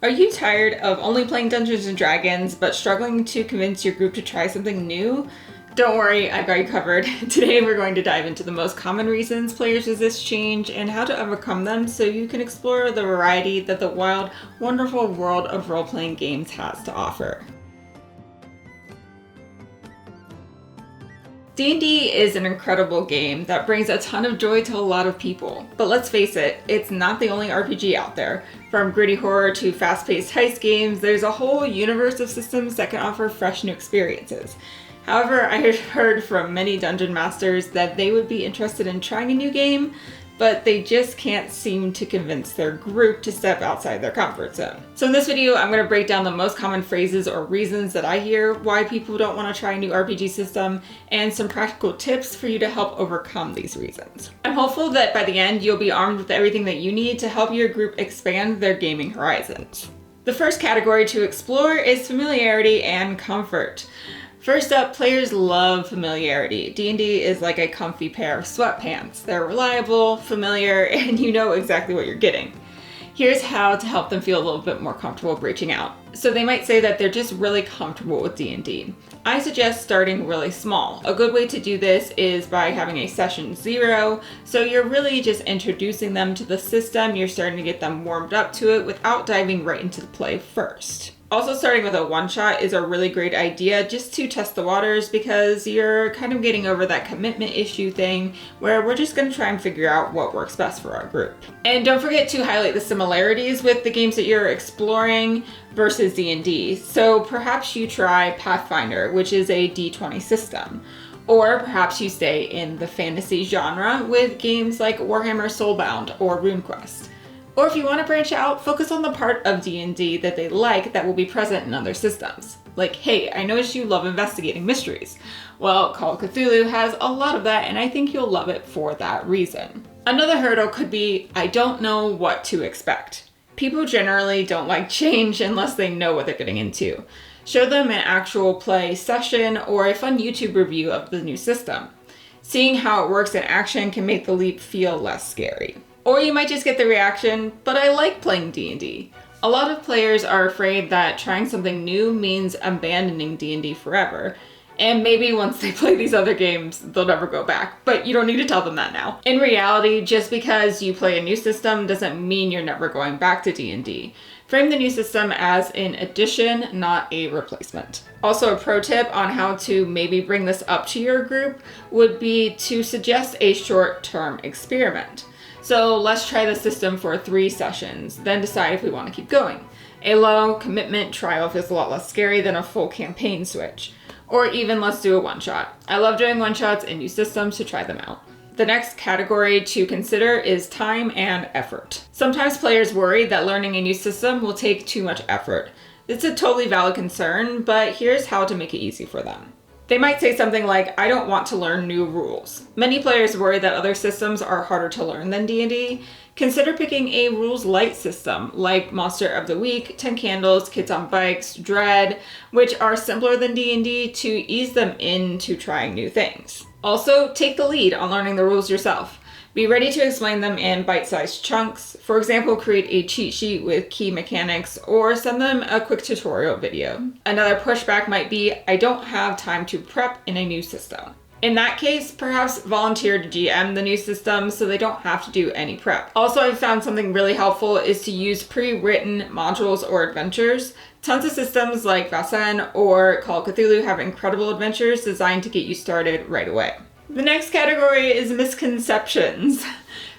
Are you tired of only playing Dungeons & Dragons but struggling to convince your group to try something new? Don't worry, I got you covered. Today we're going to dive into the most common reasons players resist change and how to overcome them so you can explore the variety that the wild, wonderful world of role-playing games has to offer. D&D is an incredible game that brings a ton of joy to a lot of people. But let's face it, it's not the only RPG out there. From gritty horror to fast-paced heist games, there's a whole universe of systems that can offer fresh new experiences. However, I have heard from many dungeon masters that they would be interested in trying a new game, but they just can't seem to convince their group to step outside their comfort zone. So in this video, I'm going to break down the most common phrases or reasons that I hear why people don't want to try a new RPG system and some practical tips for you to help overcome these reasons. I'm hopeful that by the end, you'll be armed with everything that you need to help your group expand their gaming horizons. The first category to explore is familiarity and comfort. First up, players love familiarity. D&D is like a comfy pair of sweatpants. They're reliable, familiar, and you know exactly what you're getting. Here's how to help them feel a little bit more comfortable reaching out. So they might say that they're just really comfortable with D&D. I suggest starting really small. A good way to do this is by having a session 0, so you're really just introducing them to the system, you're starting to get them warmed up to it without diving right into the play first. Also, starting with a one-shot is a really great idea just to test the waters because you're kind of getting over that commitment issue thing where we're just going to try and figure out what works best for our group. And don't forget to highlight the similarities with the games that you're exploring versus D&D. So perhaps you try Pathfinder, which is a D20 system. Or perhaps you stay in the fantasy genre with games like Warhammer Soulbound or RuneQuest. Or if you want to branch out, focus on the part of D&D that they like that will be present in other systems. Like, hey, I noticed you love investigating mysteries. Well, Call of Cthulhu has a lot of that, and I think you'll love it for that reason. Another hurdle could be, I don't know what to expect. People generally don't like change unless they know what they're getting into. Show them an actual play session or a fun YouTube review of the new system. Seeing how it works in action can make the leap feel less scary. Or you might just get the reaction, but I like playing D&D. A lot of players are afraid that trying something new means abandoning D&D forever. And maybe once they play these other games, they'll never go back. But you don't need to tell them that now. In reality, just because you play a new system doesn't mean you're never going back to D&D. Frame the new system as an addition, not a replacement. Also, a pro tip on how to maybe bring this up to your group would be to suggest a short-term experiment. So let's try the system for 3 sessions, then decide if we want to keep going. A low commitment trial feels a lot less scary than a full campaign switch. Or even let's do a one-shot. I love doing one-shots in new systems to try them out. The next category to consider is time and effort. Sometimes players worry that learning a new system will take too much effort. It's a totally valid concern, but here's how to make it easy for them. They might say something like, I don't want to learn new rules. Many players worry that other systems are harder to learn than D&D. Consider picking a rules light system like Monster of the Week, 10 Candles, Kids on Bikes, Dread, which are simpler than D&D to ease them into trying new things. Also, take the lead on learning the rules yourself. Be ready to explain them in bite-sized chunks. For example, create a cheat sheet with key mechanics or send them a quick tutorial video. Another pushback might be, I don't have time to prep in a new system. In that case, perhaps volunteer to GM the new system so they don't have to do any prep. Also, I've found something really helpful is to use pre-written modules or adventures. Tons of systems like Vaesen or Call of Cthulhu have incredible adventures designed to get you started right away. The next category is misconceptions.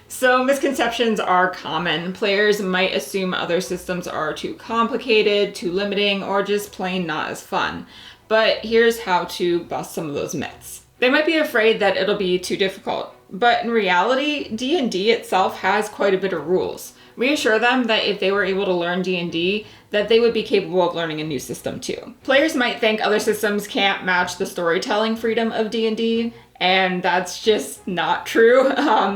So misconceptions are common. Players might assume other systems are too complicated, too limiting, or just plain not as fun. But here's how to bust some of those myths. They might be afraid that it'll be too difficult, but in reality, D&D itself has quite a bit of rules. Reassure them that if they were able to learn D&D, that they would be capable of learning a new system too. Players might think other systems can't match the storytelling freedom of D&D, and that's just not true.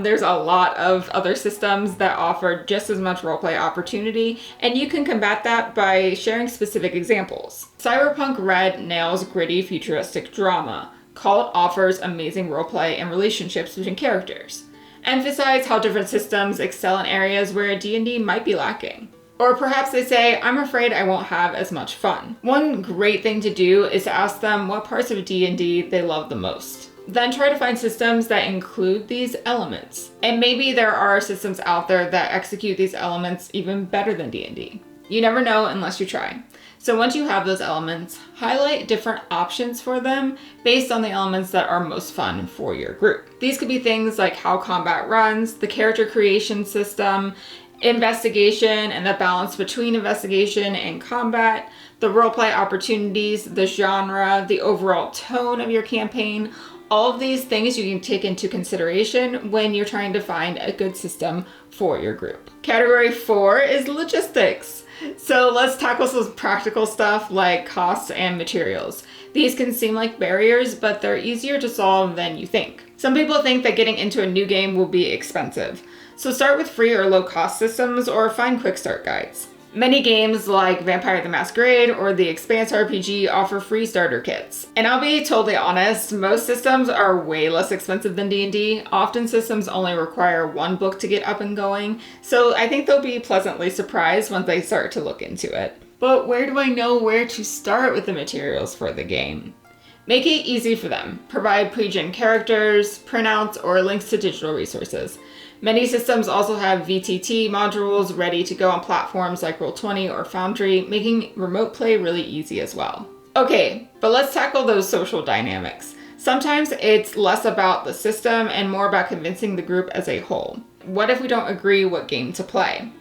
There's a lot of other systems that offer just as much roleplay opportunity, and you can combat that by sharing specific examples. Cyberpunk RED nails gritty futuristic drama. Call offers amazing roleplay and relationships between characters. Emphasize how different systems excel in areas where D&D might be lacking. Or perhaps they say, I'm afraid I won't have as much fun. One great thing to do is to ask them what parts of D&D they love the most. Then try to find systems that include these elements. And maybe there are systems out there that execute these elements even better than D&D. You never know unless you try. So once you have those elements, highlight different options for them based on the elements that are most fun for your group. These could be things like how combat runs, the character creation system, investigation and the balance between investigation and combat, the roleplay opportunities, the genre, the overall tone of your campaign. All of these things you can take into consideration when you're trying to find a good system for your group. Category 4 is logistics. So let's tackle some practical stuff like costs and materials. These can seem like barriers, but they're easier to solve than you think. Some people think that getting into a new game will be expensive. So start with free or low cost systems or find quick start guides. Many games like Vampire the Masquerade or the Expanse RPG offer free starter kits. And I'll be totally honest, most systems are way less expensive than D&D. Often systems only require one book to get up and going, so I think they'll be pleasantly surprised once they start to look into it. But where do I know where to start with the materials for the game? Make it easy for them. Provide pre-gen characters, printouts, or links to digital resources. Many systems also have VTT modules ready to go on platforms like Roll20 or Foundry, making remote play really easy as well. Okay, but let's tackle those social dynamics. Sometimes it's less about the system and more about convincing the group as a whole. What if we don't agree what game to play?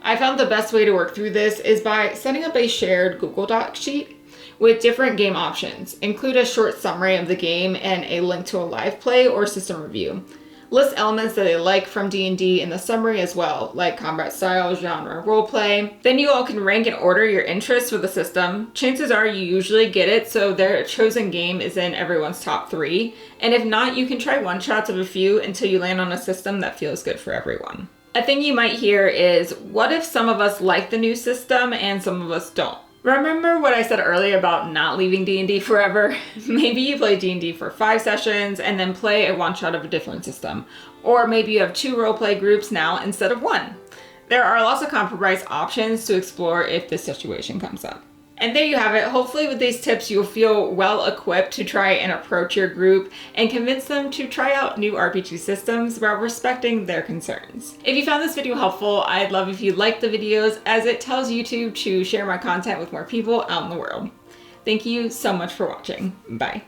I found the best way to work through this is by setting up a shared Google Doc sheet with different game options. Include a short summary of the game and a link to a live play or system review. List elements that they like from D&D in the summary as well, like combat style, genre, roleplay. Then you all can rank and order your interests with the system. Chances are you usually get it, so their chosen game is in everyone's top 3. And if not, you can try one-shots of a few until you land on a system that feels good for everyone. A thing you might hear is, what if some of us like the new system and some of us don't? Remember what I said earlier about not leaving D&D forever? Maybe you play D&D for 5 sessions and then play a one-shot of a different system. Or maybe you have 2 roleplay groups now instead of 1. There are lots of compromise options to explore if this situation comes up. And there you have it. Hopefully with these tips, you'll feel well equipped to try and approach your group and convince them to try out new RPG systems while respecting their concerns. If you found this video helpful, I'd love if you liked the videos, as it tells YouTube to share my content with more people out in the world. Thank you so much for watching. Bye.